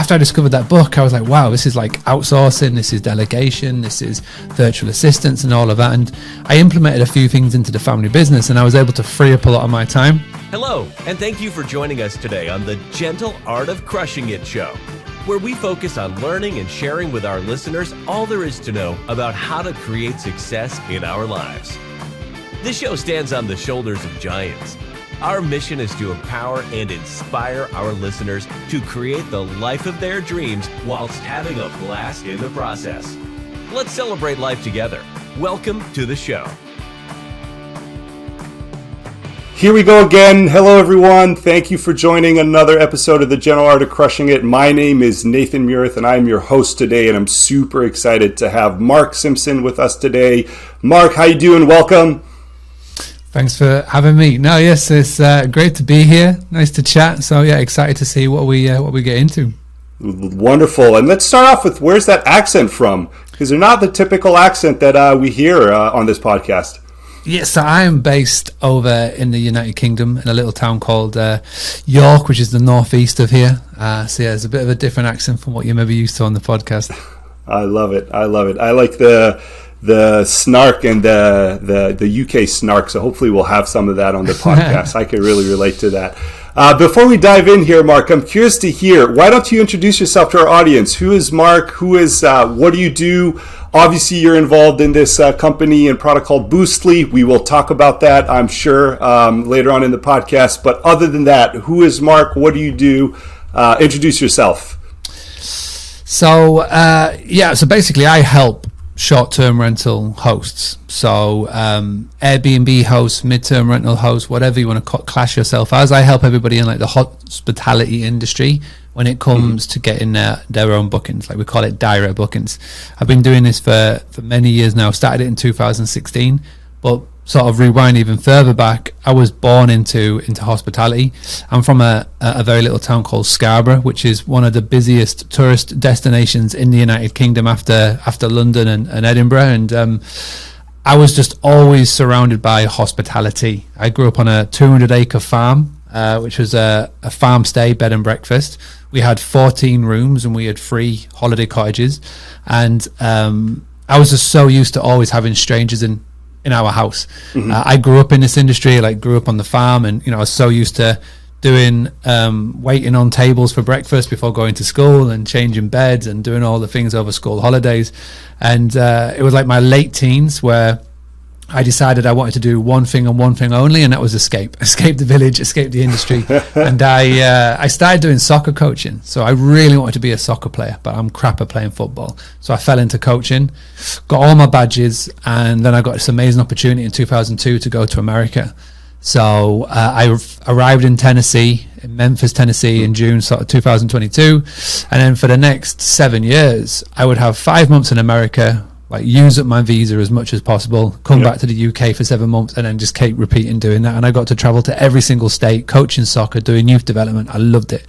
after I discovered that book, I was like, wow, this is like outsourcing, this is delegation, this is virtual assistants and all of that. And I implemented a few things into the family business, and I was able to free up a lot of my time. Hello, and thank you for joining us today on the Gentle Art of Crushing It show, where we focus on learning and sharing with our listeners all there is to know about how to create success in our lives. This show stands on the shoulders of giants. Our mission is to empower and inspire our listeners to create the life of their dreams whilst having a blast in the process. Let's celebrate life together. Welcome to the show. Here we go again. Hello, everyone. Thank you for joining another episode of the Gentle Art of Crushing It. My name is Nathan Murith, and I'm your host today, and I'm super excited to have Mark Simpson with us today. Mark, how you doing? Welcome. Thanks for having me. No, yes, it's great to be here. Nice to chat. So yeah, excited to see what we get into. Wonderful. And let's start off with, where's that accent from? Because they're not the typical accent that we hear on this podcast. Yes, so I am based over in the United Kingdom in a little town called York, which is the northeast of here. So yeah, it's a bit of a different accent from what you may be used to on the podcast. I love it. I like the snark and the UK snark, so hopefully we'll have some of that on the podcast. I can really relate to that. Before we dive in here, Mark, I'm curious to hear, why don't you introduce yourself to our audience? Who is Mark? What do you do? Obviously, you're involved in this company and product called Boostly. We will talk about that, I'm sure, later on in the podcast. But other than that, who is Mark? What do you do? Introduce yourself. So basically I help short-term rental hosts, so Airbnb hosts, mid-term rental hosts, whatever you want to class yourself as. I help everybody in like the hospitality industry when it comes to getting their own bookings, like we call it direct bookings. I've been doing this for many years now. Started it in 2016, but sort of rewind even further back, I was born into hospitality. I'm from a very little town called Scarborough, which is one of the busiest tourist destinations in the United Kingdom after London and Edinburgh. And I was just always surrounded by hospitality. I grew up on a 200-acre farm, which was a farm stay bed and breakfast. We had 14 rooms and we had 3 holiday cottages. And I was just so used to always having strangers in our house. I grew up in this industry, grew up on the farm, and I was so used to doing waiting on tables for breakfast before going to school and changing beds and doing all the things over school holidays. And it was like my late teens where I decided I wanted to do one thing and one thing only, and that was escape the village, escape the industry. And I started doing soccer coaching. So I really wanted to be a soccer player, but I'm crap at playing football. So I fell into coaching, got all my badges, and then I got this amazing opportunity in 2002 to go to America. So I arrived in Memphis, Tennessee in June sort of 2022. And then for the next 7 years, I would have 5 months in America, use up my visa as much as possible, come back to the UK for 7 months, and then just keep repeating doing that. And I got to travel to every single state, coaching soccer, doing youth development. I loved it.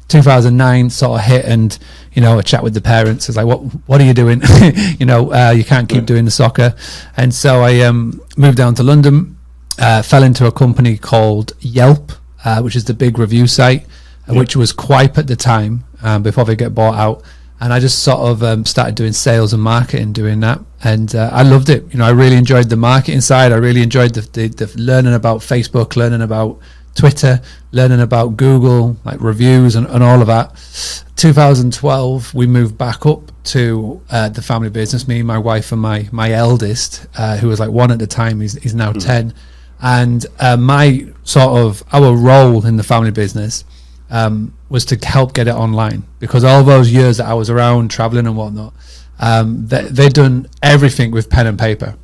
2009 sort of hit, and a chat with the parents. It's like, what are you doing? You can't keep doing the soccer. And so I moved down to London, fell into a company called Yelp, which is the big review site, which was Quip at the time, before they get bought out. And I just sort of started doing sales and marketing, doing that. And I loved it. I really enjoyed the marketing side. I really enjoyed the learning about Facebook, learning about Twitter, learning about Google, reviews and all of that. 2012, we moved back up to the family business, me, my wife, and my eldest, who was 1 at the time. He's now 10. And our role in the family business was to help get it online, because all those years that I was around traveling and whatnot, they'd done everything with pen and paper.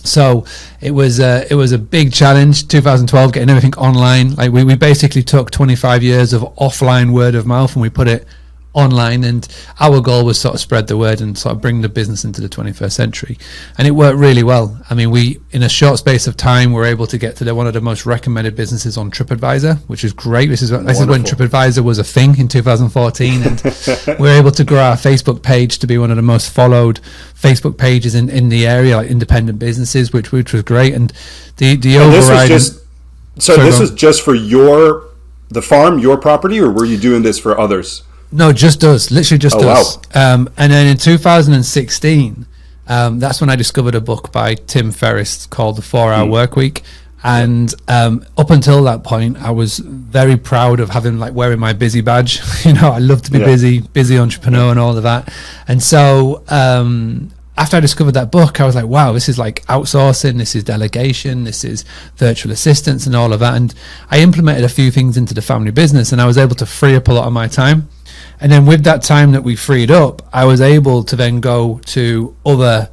So it was a big challenge. 2012, getting everything online. We basically took 25 years of offline word of mouth and we put it online, and our goal was sort of spread the word and sort of bring the business into the 21st century, and it worked really well. I mean, we in a short space of time were able to get to one of the most recommended businesses on TripAdvisor, which is great. This is when TripAdvisor was a thing in 2014, and we were able to grow our Facebook page to be one of the most followed Facebook pages in the area, like independent businesses, which was great. And the overriding. This was just for the farm, your property, or were you doing this for others? No, just us. Literally just us. Wow. And then in 2016, that's when I discovered a book by Tim Ferriss called The 4-Hour Work Week. And up until that point, I was very proud of having like wearing my busy badge. I love to be busy entrepreneur and all of that. And so after I discovered that book, I was like, wow, this is like outsourcing, this is delegation, this is virtual assistants and all of that. And I implemented a few things into the family business, and I was able to free up a lot of my time. And then with that time that we freed up, I was able to then go to other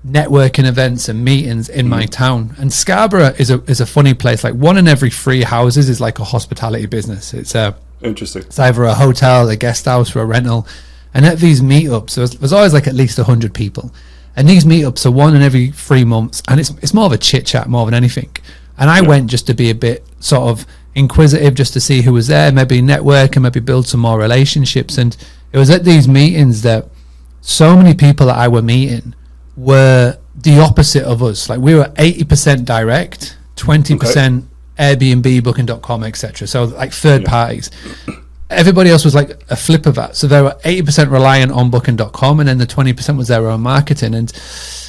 networking events and meetings in my town. And Scarborough is a funny place. Like 1 in every 3 houses is like a hospitality business. It's interesting. It's either a hotel, a guest house, or a rental. And at these meetups, there's always like at least 100 people. And these meetups are 1 in every 3 months, and it's more of a chit chat more than anything. And I went just to be a bit sort of inquisitive, just to see who was there, maybe network and maybe build some more relationships. And it was at these meetings that so many people that I were meeting were the opposite of us. Like we were 80% direct, 20% Airbnb, Booking.com, etc. So like third parties. Everybody else was like a flip of that. So they were 80% reliant on Booking.com, and then the 20% was their own marketing. And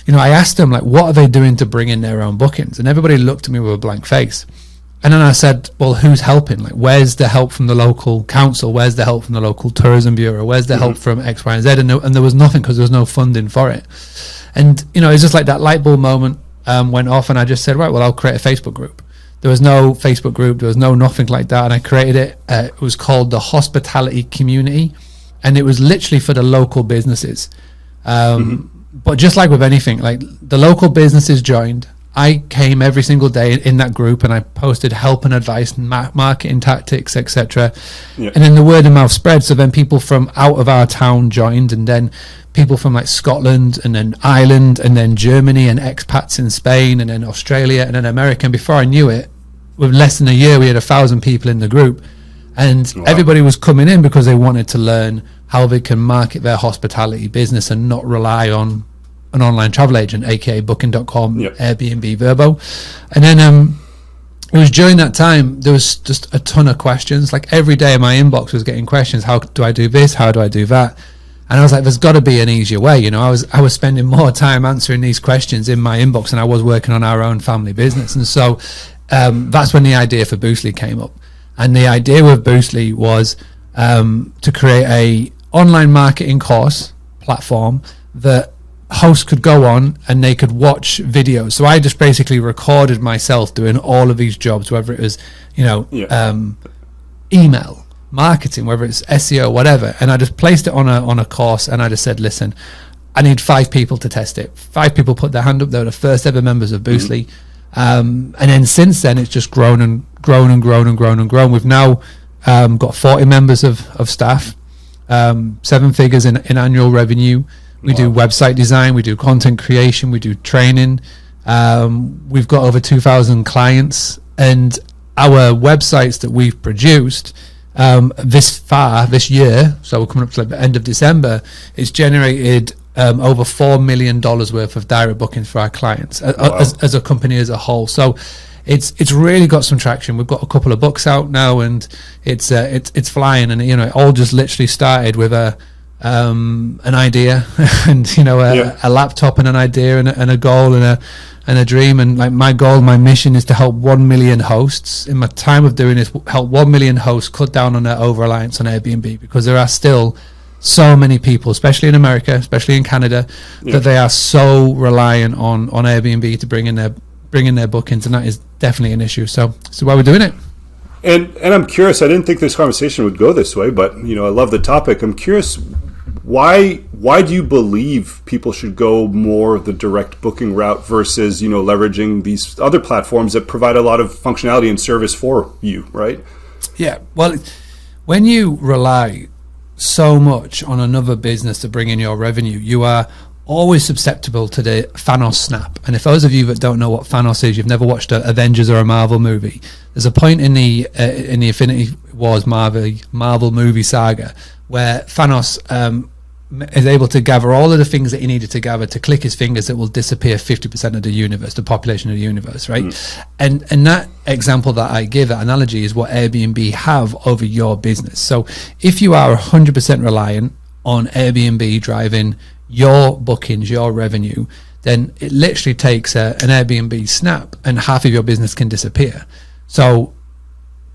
I asked them like, what are they doing to bring in their own bookings? And everybody looked at me with a blank face. And then I said, well, who's helping? Like, where's the help from the local council? Where's the help from the local tourism bureau? Where's the help from X, Y, and Z? And there was nothing, because there was no funding for it. And, it's just like that light bulb moment went off, and I just said, right, well, I'll create a Facebook group. There was no Facebook group. There was nothing like that. And I created it. It was called the Hospitality Community. And it was literally for the local businesses. But just like with anything, like the local businesses joined. I came every single day in that group, and I posted help and advice and marketing tactics, etc. And then the word of mouth spread. So then people from out of our town joined, and then people from like Scotland, and then Ireland, and then Germany, and expats in Spain, and then Australia, and then America. And before I knew it, with less than a year, we had 1,000 people in the group. And everybody was coming in because they wanted to learn how they can market their hospitality business and not rely on an online travel agent, aka Booking.com, Airbnb, Verbo. And then it was during that time there was just a ton of questions. Like every day my inbox was getting questions. How do I do this? How do I do that? And I was like, there's got to be an easier way. I was spending more time answering these questions in my inbox than I was working on our own family business. And so that's when the idea for Boostly came up. And the idea with Boostly was to create a online marketing course platform that hosts could go on and they could watch videos. So I just basically recorded myself doing all of these jobs, whether it was email marketing, whether it's SEO, whatever, and I just placed it on a course, and I just said, listen, I need 5 people to test it. 5 people put their hand up. They were the first ever members of Boostly. And then since then it's just grown and grown and grown and grown and grown. We've now got 40 members of staff, 7 figures in annual revenue. We do website design, we do content creation, we do training. We've got over 2,000 clients, and our websites that we've produced this year, so we're coming up to like the end of December, it's generated over $4 million worth of direct bookings for our clients as a company as a whole. So it's really got some traction. We've got a couple of books out now, and it's flying. And it all just literally started with an idea and a laptop and an idea and a goal and a dream. And like my goal, my mission is to help 1 million hosts in my time of doing this, help 1 million hosts cut down on their over-reliance on Airbnb, because there are still so many people, especially in America, especially in Canada, that they are so reliant on Airbnb to bring in their bookings, and that is definitely an issue. So why we're doing it. And I'm curious, I didn't think this conversation would go this way, but I love the topic. I'm curious, why do you believe people should go more the direct booking route versus leveraging these other platforms that provide a lot of functionality and service for you, right? Yeah, well, when you rely so much on another business to bring in your revenue, you are always susceptible to the Thanos snap. And if those of you that don't know what Thanos is, you've never watched an Avengers or a Marvel movie, there's a point in the Infinity Wars Marvel movie saga where Thanos is able to gather all of the things that he needed to gather to click his fingers, it will disappear 50% of the universe, the population of the universe, right? And that example that I give, that analogy, is what Airbnb have over your business. So if you are 100% reliant on Airbnb driving your bookings, your revenue, then it literally takes an Airbnb snap and half of your business can disappear. So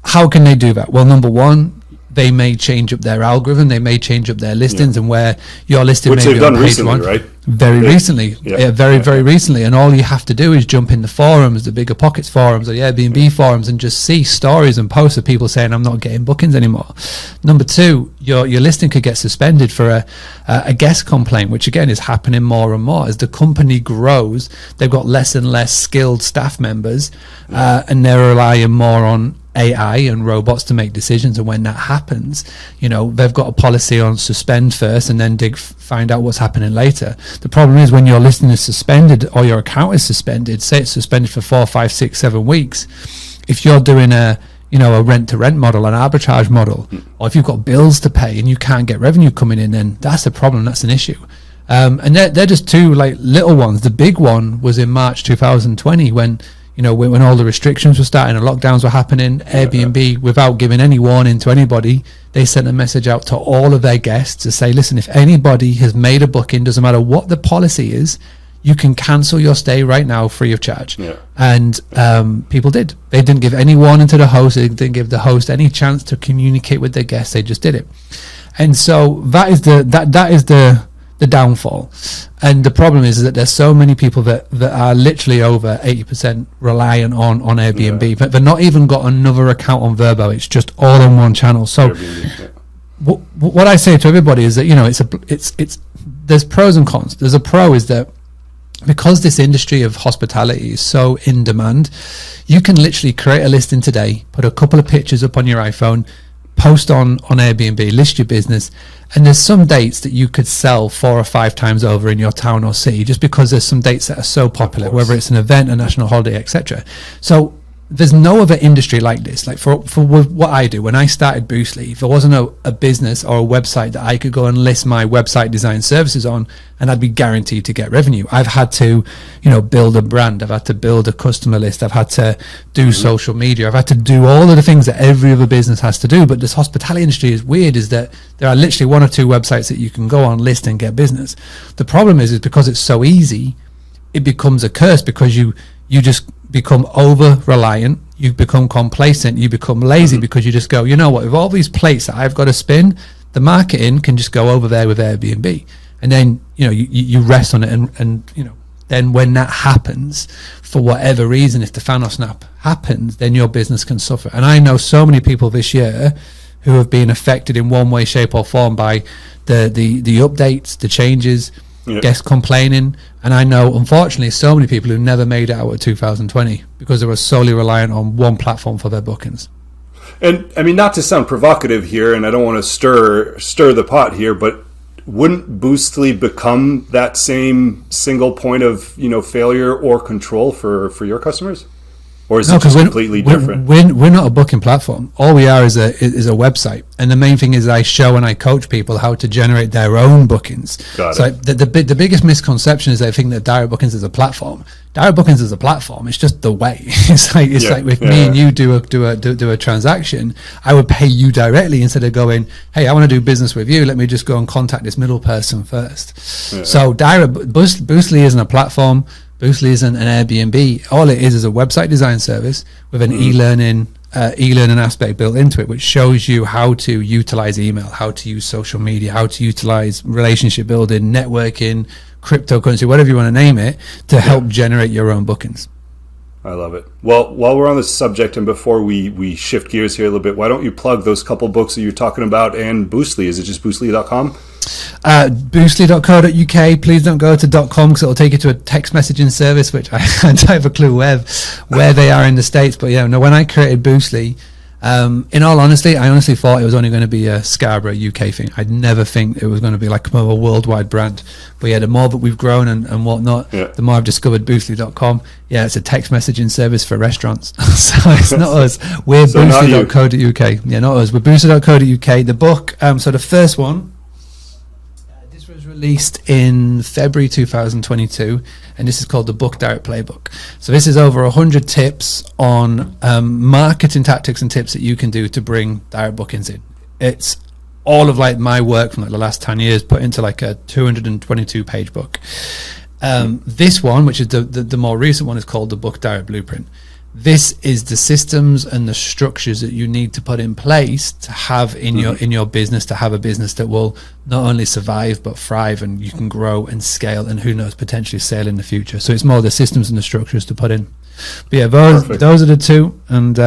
how can they do that? Well, number one, they may change up their algorithm, they may change up their listings, and where your listing which may they've be on done page recently, one. right? Very recently, very recently. And all you have to do is jump in the forums, the Bigger Pockets forums or the Airbnb forums, and just see stories and posts of people saying, I'm not getting bookings anymore. Number two, your listing could get suspended for a guest complaint, which again is happening more and more. As the company grows, they've got less and less skilled staff members, and they're relying more on AI and robots to make decisions. And when that happens, they've got a policy on suspend first and then find out what's happening later. The problem is when your listing is suspended or your account is suspended, say it's suspended for 4, 5, 6, 7 weeks, if you're doing a rent to rent model, an arbitrage model, or if you've got bills to pay and you can't get revenue coming in, then that's a problem, that's an issue. And they're just two like little ones. The big one was in March 2020 when when all the restrictions were starting and lockdowns were happening. Airbnb, without giving any warning to anybody, they sent a message out to all of their guests to say, listen, if anybody has made a booking, doesn't matter what the policy is, you can cancel your stay right now free of charge. And people did. They didn't give any warning to the host. They didn't give the host any chance to communicate with their guests. They just did it. And so that is the downfall. And the problem is that there's so many people that are literally over 80% reliant on Airbnb, but they've not even got another account on Verbo. It's just all on one channel. So what I say to everybody is that it's there's pros and cons. There's a pro is that because this industry of hospitality is so in demand, you can literally create a listing today, put a couple of pictures up on your iPhone, post on Airbnb, list your business, and there's some dates that you could sell 4 or 5 times over in your town or city just because there's some dates that are so popular, whether it's an event, a national holiday, etc. So there's no other industry like this. Like for what I do, when I started Boostly, if there wasn't a business or a website that I could go and list my website design services on, and I'd be guaranteed to get revenue. I've had to, build a brand. I've had to build a customer list. I've had to do social media. I've had to do all of the things that every other business has to do. But this hospitality industry is weird, is that there are literally 1 or 2 websites that you can go on, list and get business. The problem is because it's so easy, it becomes a curse because you just become over reliant, you become complacent, you become lazy because you just go, what, with all these plates that I've got to spin, the marketing can just go over there with Airbnb. And then, you rest on it and then when that happens, for whatever reason, if the fan or snap happens, then your business can suffer. And I know so many people this year who have been affected in one way, shape or form by the updates, the changes, guests complaining. And I know, unfortunately, so many people who never made it out of 2020 because they were solely reliant on one platform for their bookings. And I mean, not to sound provocative here, and I don't want to stir the pot here, but wouldn't Boostly become that same single point of failure or control for your customers? Or is it just completely different? We're not a booking platform. All we are is a website. And the main thing is I show and I coach people how to generate their own bookings. So the biggest misconception is they think that direct bookings is a platform. Direct bookings is a platform. It's just the way. It's like if me and you do a transaction, I would pay you directly instead of going, hey, I want to do business with you. Let me just go and contact this middle person first. So Boostly isn't a platform. Boostly isn't an Airbnb. All it is a website design service with an e-learning aspect built into it, which shows you how to utilize email, how to use social media, how to utilize relationship building, networking, cryptocurrency, whatever you want to name it, to help generate your own bookings. I love it. Well, while we're on this subject and before we shift gears here a little bit, why don't you plug those couple books that you're talking about and Boostly? Is it just boostly.com? Boostly.co.uk. Please don't go to .com because it'll take you to a text messaging service, which I don't have a clue where they are in the States. But when I created Boostly, in all honesty, I honestly thought it was only going to be a Scarborough UK thing. I'd never think it was going to be like a worldwide brand. But the more that we've grown and whatnot, the more I've discovered Boostly.com. It's a text messaging service for restaurants. So it's not us. We're Boostly.co.uk. Not us. We're Boostly.co.uk. The book, so the first one, released in February 2022, and this is called the Book Direct Playbook. So this is over 100 tips on marketing tactics and tips that you can do to bring direct bookings in. It's all of like my work from like the last 10 years put into like a 222 page book. This one, which is the more recent one, is called the Book Direct Blueprint. This is the systems and the structures that you need to put in place to have in your business, to have a business that will not only survive but thrive, and you can grow and scale, and who knows, potentially sail in the future. So it's more the systems and the structures to put in. But yeah, those are the two. And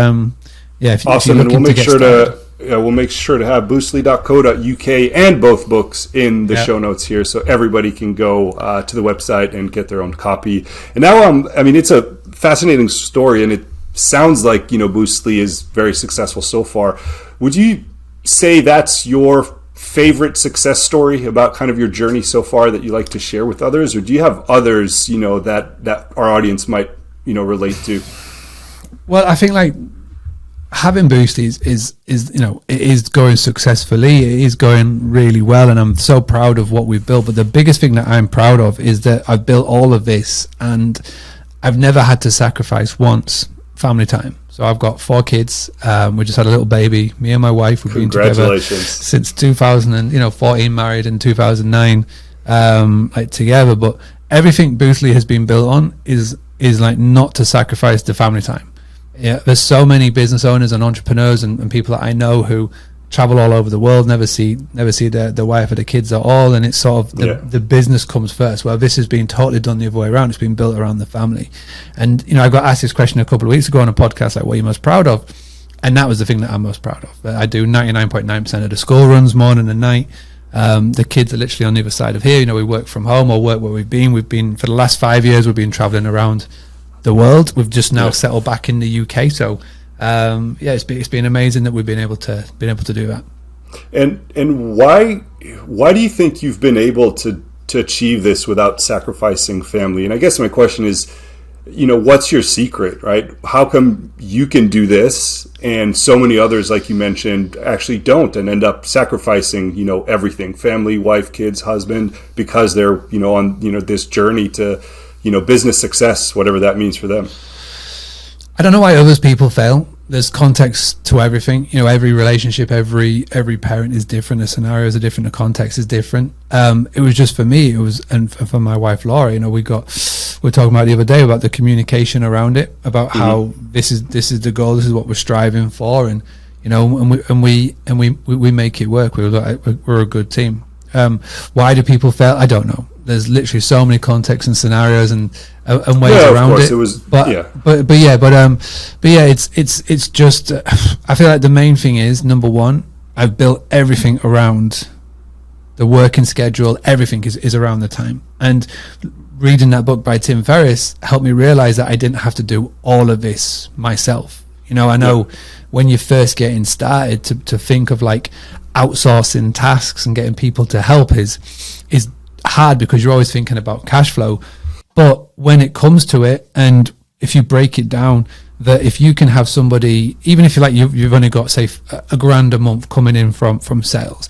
yeah, if awesome. you're And we'll looking make sure to have boostly.co.uk and both books in the show notes here, so everybody can go to the website and get their own copy. And now, I mean, it's a fascinating story, and it sounds like, you know, Boostly is very successful so far. Would you say that's your favorite success story about kind of your journey so far that you like to share with others, or do you have others, you know, that our audience might, you know, relate to? Well, I think like having Boostly is you know, it is going successfully, it is going really well, and I'm so proud of what we've built. But the biggest thing that I'm proud of is that I've built all of this and I've never had to sacrifice once family time. So I've got 4 kids. We just had a little baby. Me and my wife, we've been together since 2014, married in 2009, like together. But everything Boostly has been built on is like not to sacrifice the family time. Yeah, there's so many business owners and entrepreneurs and people that I know who travel all over the world, never see their wife or the kids at all, and it's sort of the business comes first. Well, this has been totally done the other way around. It's been built around the family. And you know, I got asked this question a couple of weeks ago on a podcast, like, what are you most proud of? And that was the thing that I'm most proud of. I do 99.9% of the school runs, morning and night. The kids are literally on the other side of here. You know, we work from home or work where we've been for the last 5 years. We've been traveling around the world. We've just now settled back in the UK. So it's been amazing that we've been able to do that. And why do you think you've been able to achieve this without sacrificing family? And I guess my question is, you know, what's your secret, right? How come you can do this and so many others, like you mentioned, actually don't, and end up sacrificing, you know, everything, family, wife, kids, husband, because they're, you know, on, you know, this journey to, you know, business success, whatever that means for them? I don't know why others people fail. There's context to everything. You know, every relationship, every parent is different. The scenarios are different. The context is different. It was just for me. It was, and for my wife Laura. You know, we were talking about the other day about the communication around it, about how this is the goal. This is what we're striving for, and you know, and we make it work. We're a good team. Why do people fail? I don't know. There's literally so many contexts and scenarios and ways around it. It's just I feel like the main thing is, number one, I've built everything around the working schedule. Everything is around the time. And reading that book by Tim Ferriss helped me realize that I didn't have to do all of this myself. You know, I know when you're first getting started, to think of like outsourcing tasks and getting people to help is hard, because you're always thinking about cash flow. But when it comes to it, and if you break it down, that if you can have somebody, even if you've only got say $1,000 a month coming in from sales,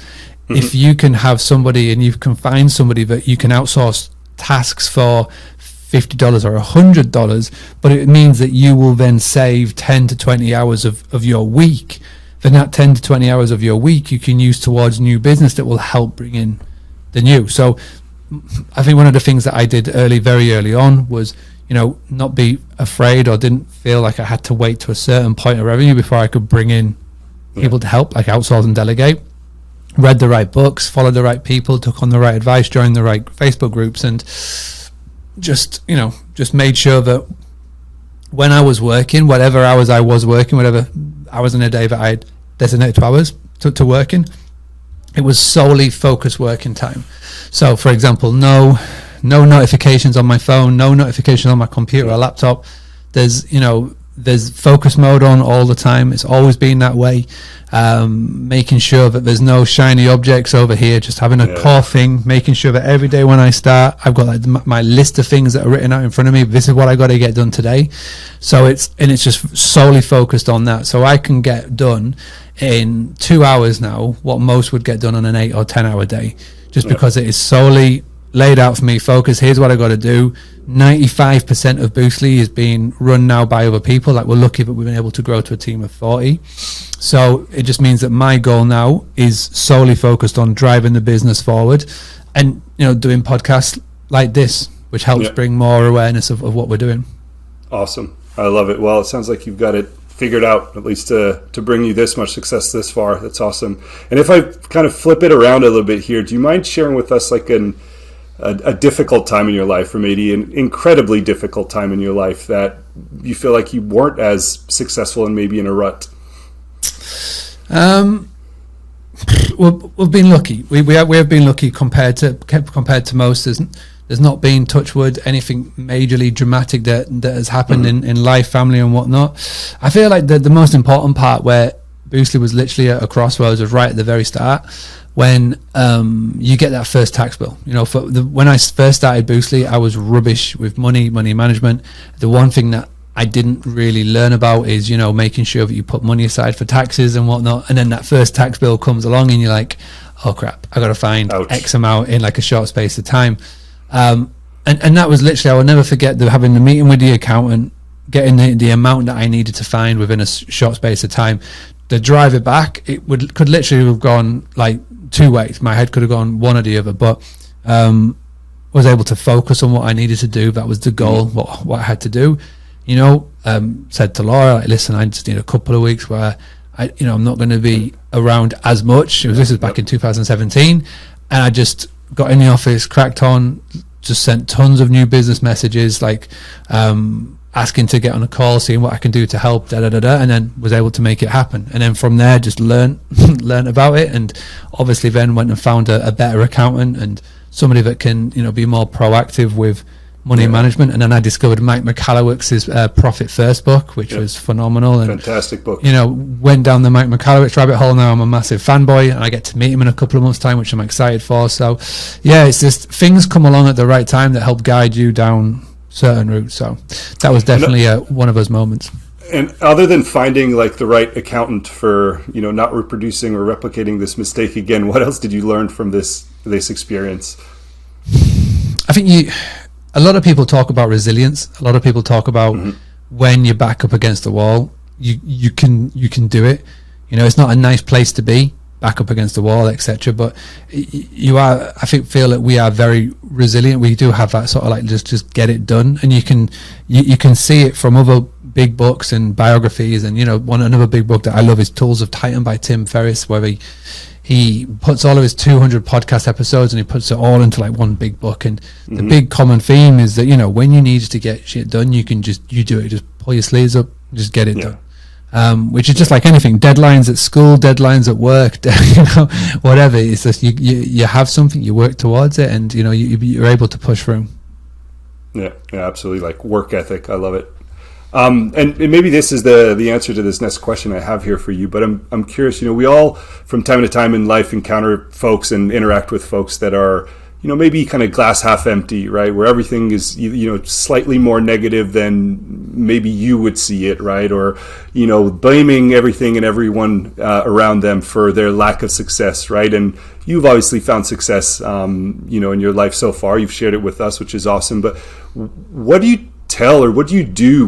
if you can have somebody and you can find somebody that you can outsource tasks for $50 or $100, but it means that you will then save 10 to 20 hours of your week, then that 10 to 20 hours of your week you can use towards new business that will help bring in the new. So I think one of the things that I did very early on was, you know, not be afraid or didn't feel like I had to wait to a certain point of revenue before I could bring in people to help, like outsource and delegate. Read the right books, followed the right people, took on the right advice, joined the right Facebook groups, and just made sure that when I was working, whatever hours I was working, whatever hours in a day that I had designated to hours to working, it was solely focused working time. So, for example, no notifications on my phone, no notifications on my computer or laptop. There's focus mode on all the time. It's always been that way. Making sure that there's no shiny objects over here, just having a core thing, making sure that every day when I start, I've got like my list of things that are written out in front of me. This is what I got to get done today. So it's just solely focused on that. So I can get done in 2 hours now what most would get done on an 8 or 10 hour day, just because it is solely laid out for me. Focus, here's what I got to do. 95% of Boostly is being run now by other people. Like, we're lucky that we've been able to grow to a team of 40. So it just means that my goal now is solely focused on driving the business forward, and doing podcasts like this, which helps bring more awareness of what we're doing. Awesome. I love it. Well, it sounds like you've got it figured out, at least to bring you this much success this far. That's awesome. And if I kind of flip it around a little bit here, do you mind sharing with us like a difficult time in your life, or maybe an incredibly difficult time in your life that you feel like you weren't as successful and maybe in a rut? We've been lucky. We have been lucky compared to most. There's not been, touch wood, anything majorly dramatic that has happened in life, family, and whatnot. I feel like the most important part where Boostly was literally at a crossroads was right at the very start, when you get that first tax bill. When I first started Boostly, I was rubbish with money management. The one thing that I didn't really learn about is, making sure that you put money aside for taxes and whatnot. And then that first tax bill comes along and you're like, oh crap, I got to find X amount in like a short space of time. And that was literally, I will never forget having the meeting with the accountant, getting the amount that I needed to find within a short space of time. The drive it back, could literally have gone like two ways. My head could have gone one or the other, but was able to focus on what I needed to do. That was the goal, what I had to do. Said to Laura, like, listen, I just need a couple of weeks where I'm not going to be around as much. This is back in 2017, and I just got in the office, cracked on, just sent tons of new business messages, like asking to get on a call, seeing what I can do to help, and then was able to make it happen. And then from there, just learn about it, and obviously then went and found a better accountant and somebody that can be more proactive with money management. And then I discovered Mike McCallowick's Profit First book, which was phenomenal. And fantastic book. Went down the Mike McCallowich rabbit hole. Now I'm a massive fanboy, and I get to meet him in a couple of months' time, which I'm excited for. So it's just things come along at the right time that help guide you down certain routes. So that was definitely one of those moments. And other than finding like the right accountant for not reproducing or replicating this mistake again, what else did you learn from this experience? I think a lot of people talk about resilience. A lot of people talk about when you're back up against the wall, you can do it. It's not a nice place to be, back up against the wall, etc. But I feel that we are very resilient. We do have that sort of like just get it done, and you can see it from other big books and biographies. And another big book that I love is Tools of Titan by Tim Ferriss, where he puts all of his 200 podcast episodes and he puts it all into like one big book. And the big common theme is that when you need to get shit done, you can you do it. Just pull your sleeves up, just get it done. Which is just like anything. Deadlines at school, deadlines at work, whatever. It's just you have something, you work towards it, and you're able to push through. Yeah, absolutely. Like work ethic, I love it. And maybe this is the answer to this next question I have here for you, but I'm curious. We all from time to time in life encounter folks and interact with folks that are maybe kind of glass half empty, right? Where everything is slightly more negative than maybe you would see it, right? Or blaming everything and everyone around them for their lack of success, right? And you've obviously found success, in your life so far. You've shared it with us, which is awesome. But what do you tell, or what do you do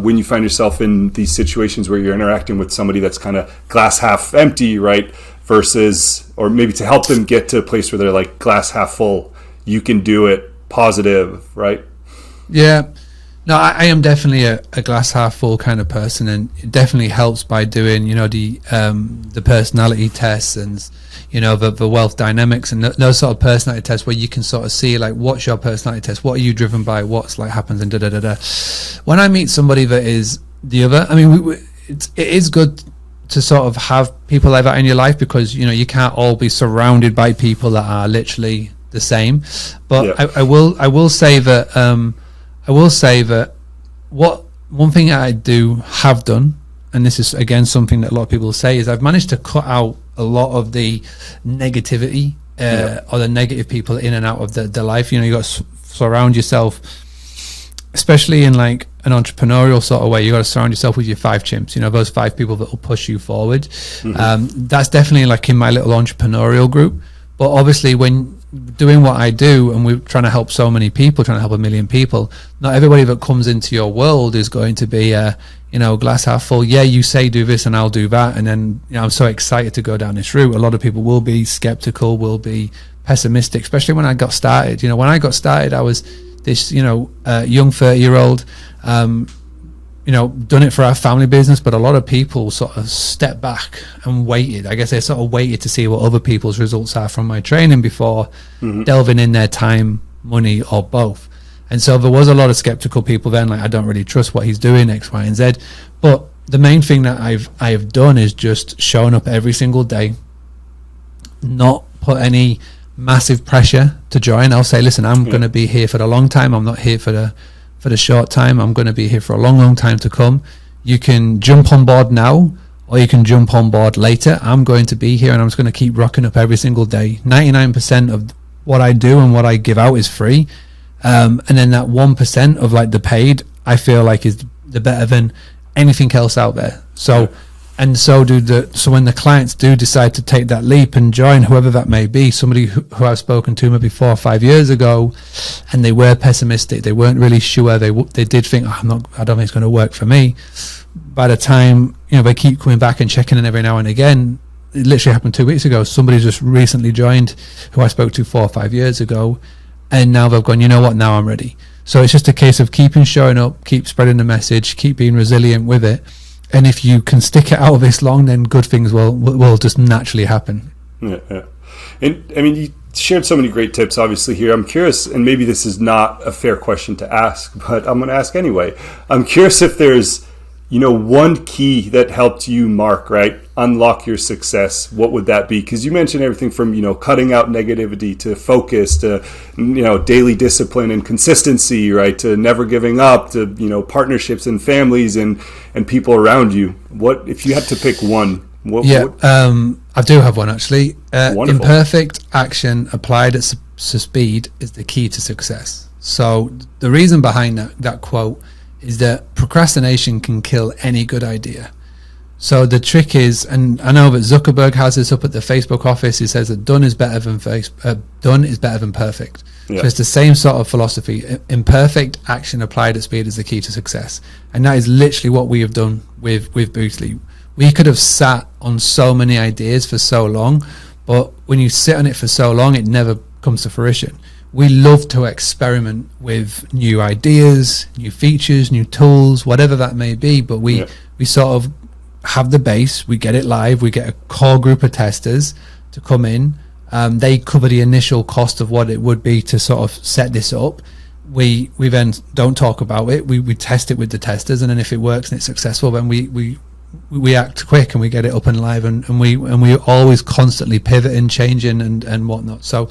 when you find yourself in these situations where you're interacting with somebody that's kind of glass half empty, right? Versus, or maybe to help them get to a place where they're like glass half full, you can do it, positive, right? Yeah. No, I am definitely a glass half full kind of person, and it definitely helps by doing, the personality tests and, the wealth dynamics and those sort of personality tests where you can sort of see like what's your personality test, what are you driven by, what's like happens, and When I meet somebody that is the other, I mean, it is good to sort of have people like that in your life, because you can't all be surrounded by people that are literally the same. But yeah. I will say that one thing I have done, and this is again something that a lot of people say, is I've managed to cut out a lot of the negativity or the negative people in and out of the life. You got to surround yourself especially in like an entrepreneurial sort of way, you got to surround yourself with your 5 chimps, those 5 people that will push you forward. That's definitely like in my little entrepreneurial group. But obviously when doing what I do, and we're trying to help so many people, trying to help 1 million people, not everybody that comes into your world is going to be glass half full. Yeah, you say do this and I'll do that, and then I'm so excited to go down this route. A lot of people will be skeptical, will be pessimistic, especially when I got started. When I got started, I was this young 30-year-old, done it for our family business, but a lot of people sort of stepped back and waited. I guess they sort of waited to see what other people's results are from my training before delving in their time, money, or both. And so there was a lot of skeptical people then, like, I don't really trust what he's doing, X, Y, and Z. But the main thing that I have done is just showing up every single day, not put any massive pressure to join. I'll say, listen, I'm going to be here for the long time. I'm not here for the short time. I'm going to be here for a long, long time to come. You can jump on board now, or you can jump on board later. I'm going to be here, and I'm just going to keep rocking up every single day. 99% of what I do and what I give out is free. And then that 1% of like the paid, I feel like is the better than anything else out there. So, and so when the clients do decide to take that leap and join, whoever that may be, somebody who I've spoken to maybe 4 or 5 years ago, and they were pessimistic, they weren't really sure, they did think, I don't think it's going to work for me. By the time, they keep coming back and checking in every now and again. It literally happened 2 weeks ago. Somebody just recently joined who I spoke to 4 or 5 years ago, and now they've gone, you know what, now I'm ready. So it's just a case of keeping showing up, keep spreading the message, keep being resilient with it. And if you can stick it out this long, then good things will just naturally happen. Yeah. And I mean, you shared so many great tips, obviously, here. I'm curious, and maybe this is not a fair question to ask, but I'm going to ask anyway. I'm curious if there's, one key that helped you, Mark, right, unlock your success. What would that be? Because you mentioned everything from, cutting out negativity to focus to, daily discipline and consistency, right, to never giving up to, partnerships and families and people around you. What, if you had to pick one? I do have one, actually. Wonderful. Imperfect action applied at speed is the key to success. So the reason behind that quote is that procrastination can kill any good idea. So the trick is, and I know that Zuckerberg has this up at the Facebook office, he says that done is better than perfect. Yeah. So it's the same sort of philosophy. Imperfect action applied at speed is the key to success. And that is literally what we have done with Boostly. We could have sat on so many ideas for so long, but when you sit on it for so long, it never comes to fruition. We love to experiment with new ideas, new features, new tools, whatever that may be. But we sort of have the base, we get it live, we get a core group of testers to come in. They cover the initial cost of what it would be to sort of set this up. We then don't talk about it. We test it with the testers, and then if it works and it's successful, then we act quick and we get it up and live, and we always constantly pivoting, changing and whatnot. So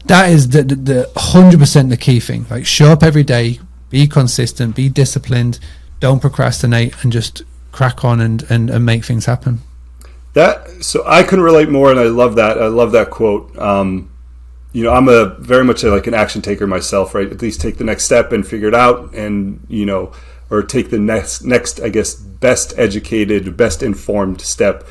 that is the 100% the key thing. Like, show up every day, be consistent, be disciplined, don't procrastinate, and just crack on and make things happen. So I can relate more, and I love that quote. I'm very much like an action taker myself, right? At least take the next step and figure it out, and or take the next, I guess, best educated, best informed step.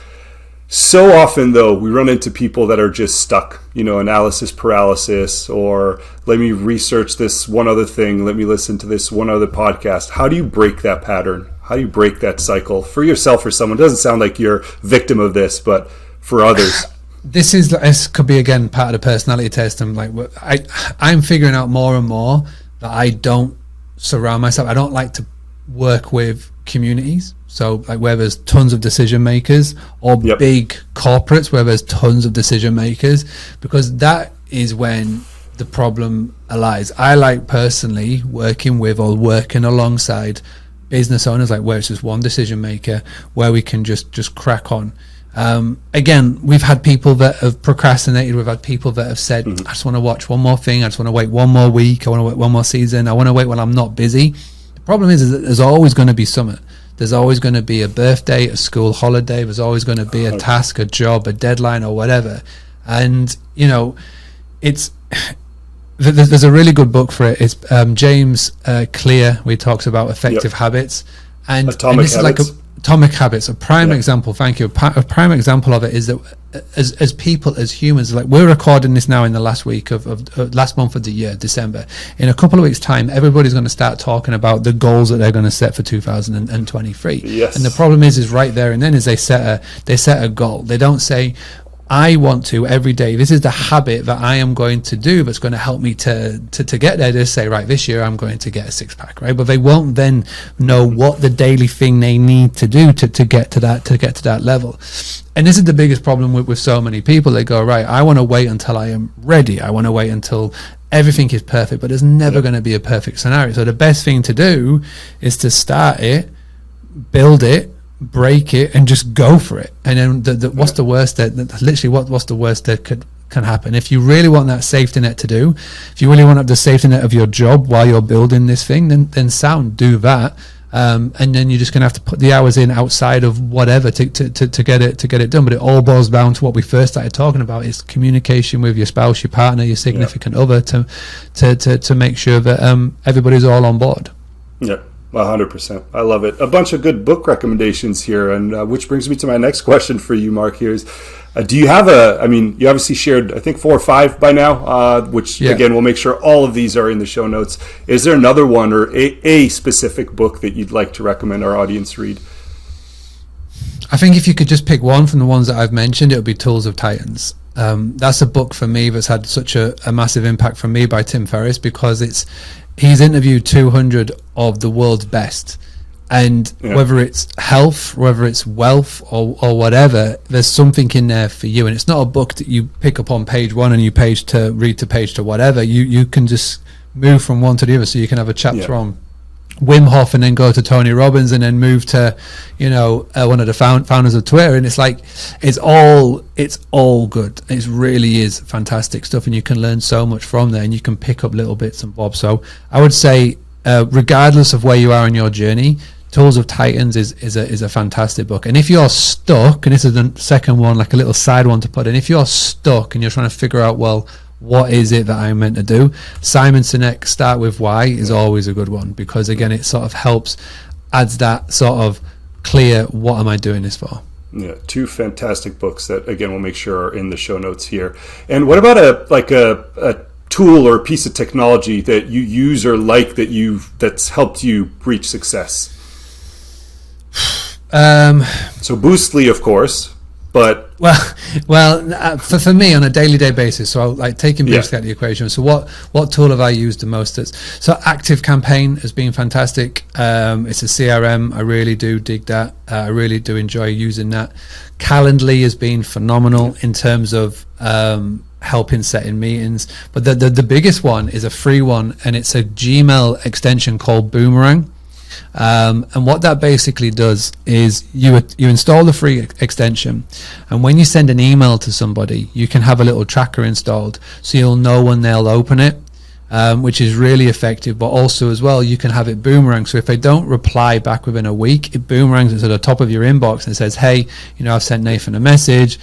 So often, though, we run into people that are just stuck, analysis paralysis, or let me research this one other thing, let me listen to this one other podcast. How do you break that pattern? How do you break that cycle for yourself or someone? It doesn't sound like you're a victim of this, but for others. This could be, again, part of the personality test. I'm figuring out more and more that I don't surround myself. I don't like to work with communities, so like where there's tons of decision makers, or big corporates where there's tons of decision makers, because that is when the problem lies. I like personally working with or working alongside business owners, like where it's just one decision maker, where we can just crack on. Again, we've had people that have procrastinated. We've had people that have said, I just want to watch one more thing, I just want to wait one more week, I want to wait one more season, I want to wait when I'm not busy. Problem is that there's always going to be something. There's always going to be a birthday, a school holiday. There's always going to be a task, a job, a deadline, or whatever. And there's a really good book for it. It's James Clear. We talks about effective habits, and this is like Atomic Habits. A prime example. Thank you. A prime example of it is that as people, as humans, like we're recording this now in the last week of last month of the year, December. In a couple of weeks' time, everybody's going to start talking about the goals that they're going to set for 2023. Yes. And the problem is right there and then is they set a goal. They don't say, I want to every day. This is the habit that I am going to do that's going to help me to get there. They say, right, this year I'm going to get a 6-pack, right? But they won't then know what the daily thing they need to do to get to that level. And this is the biggest problem with so many people. They go, right, I want to wait until I am ready. I want to wait until everything is perfect, but there's never going to be a perfect scenario. So the best thing to do is to start it, build it, break it, and just go for it. And then what's the worst that literally what's the worst that can happen? If you really want that safety net to do, if you really want to have the safety net of your job while you're building this thing, then do that. And then you're just gonna have to put the hours in outside of whatever to get it done. But it all boils down to what we first started talking about: is communication with your spouse, your partner, your significant other, to make sure that everybody's all on board. Yeah. 100%. I love it. A bunch of good book recommendations here, and which brings me to my next question for you, Mark. Here is, do you have you obviously shared, I think 4 or 5 by now, which again, we'll make sure all of these are in the show notes. Is there another one or a specific book that you'd like to recommend our audience read? I think if you could just pick one from the ones that I've mentioned, it would be Tools of Titans. That's a book for me that's had such a massive impact from me, by Tim Ferriss, because he's interviewed 200 of the world's best, and whether it's health, whether it's wealth, or whatever, there's something in there for you. And it's not a book that you pick up on page 1 and you read to page to whatever. You can just move from one to the other. So you can have a chapter on Wim Hof and then go to Tony Robbins and then move to one of the founders of Twitter, and it's like it's all good. It really is fantastic stuff, and you can learn so much from there, and you can pick up little bits and bobs. So I would say, regardless of where you are in your journey, Tools of Titans is a fantastic book. And if you're stuck, and this is the second one, like a little side one to put in, if you're stuck and you're trying to figure out, well, what is it that I'm meant to do? Simon Sinek, Start With Why, is always a good one, because again, it sort of adds that sort of clear, what am I doing this for? Yeah, 2 fantastic books that again we'll make sure are in the show notes here. And what about a tool or a piece of technology that you use or like that's helped you reach success? So Boostly, of course. But for me on a daily basis, so like taking Boostly out of the equation. So what tool have I used the most? So Active Campaign has been fantastic. It's a CRM. I really do dig that. I really do enjoy using that. Calendly has been phenomenal in terms of helping setting meetings. But the biggest one is a free one, and it's a Gmail extension called Boomerang. And what that basically does is you install the free extension, and when you send an email to somebody, you can have a little tracker installed, so you'll know when they'll open it, which is really effective. But also as well, you can have it boomerang, so if they don't reply back within a week, it boomerangs to the top of your inbox and says, hey, I've sent Nathan a message,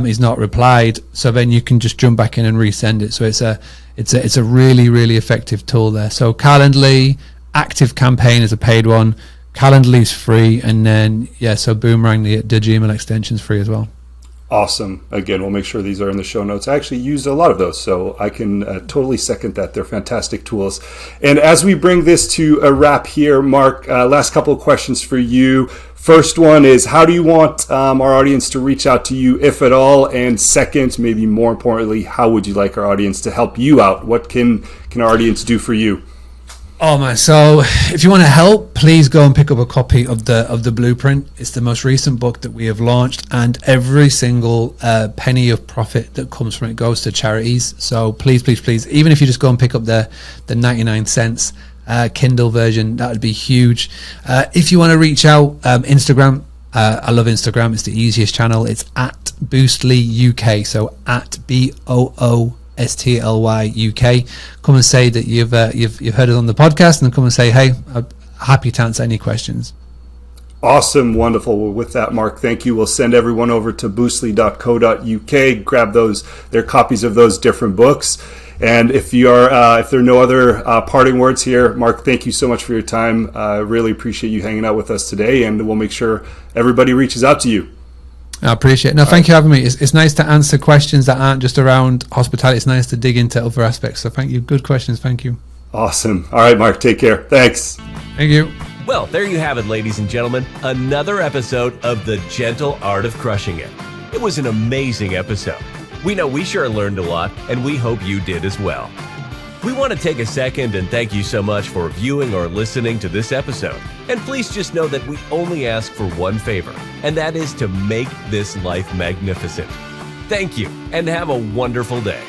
he's not replied, so then you can just jump back in and resend it. So it's a really, really effective tool there. So Calendly, Active Campaign is a paid one, Calendly's free, and then so Boomerang, the Gmail extension's free as well. Awesome. Again, we'll make sure these are in the show notes. I actually use a lot of those, so I can totally second that. They're fantastic tools. And as we bring this to a wrap here, Mark, last couple of questions for you. First one is, how do you want our audience to reach out to you, if at all? And second, maybe more importantly, how would you like our audience to help you out? What can our audience do for you? Oh man, so if you want to help, please go and pick up a copy of the Blueprint. It's the most recent book that we have launched, and every single penny of profit that comes from it goes to charities. So please, even if you just go and pick up the 99 cents Kindle version, that would be huge. If you want to reach out, Instagram, I love Instagram. It's the easiest channel. It's at Boostly UK, so at BOOSTLY UK. Come and say that you've heard it on the podcast, and come and say, hey, I'm happy to answer any questions. Awesome. Wonderful. Well, with that, Mark, thank you. We'll send everyone over to boostly.co.uk, grab their copies of those different books. And if there are no other parting words here, Mark, thank you so much for your time. Really appreciate you hanging out with us today, and we'll make sure everybody reaches out to you. I appreciate it. No, thank you for having me. It's nice to answer questions that aren't just around hospitality. It's nice to dig into other aspects. So thank you. Good questions. Thank you. Awesome. All right, Mark, take care. Thanks. Thank you. Well, there you have it, ladies and gentlemen. Another episode of The Gentle Art of Crushing It. It was an amazing episode. We know we sure learned a lot, and we hope you did as well. We want to take a second and thank you so much for viewing or listening to this episode. And please just know that we only ask for one favor, and that is to make this life magnificent. Thank you, and have a wonderful day.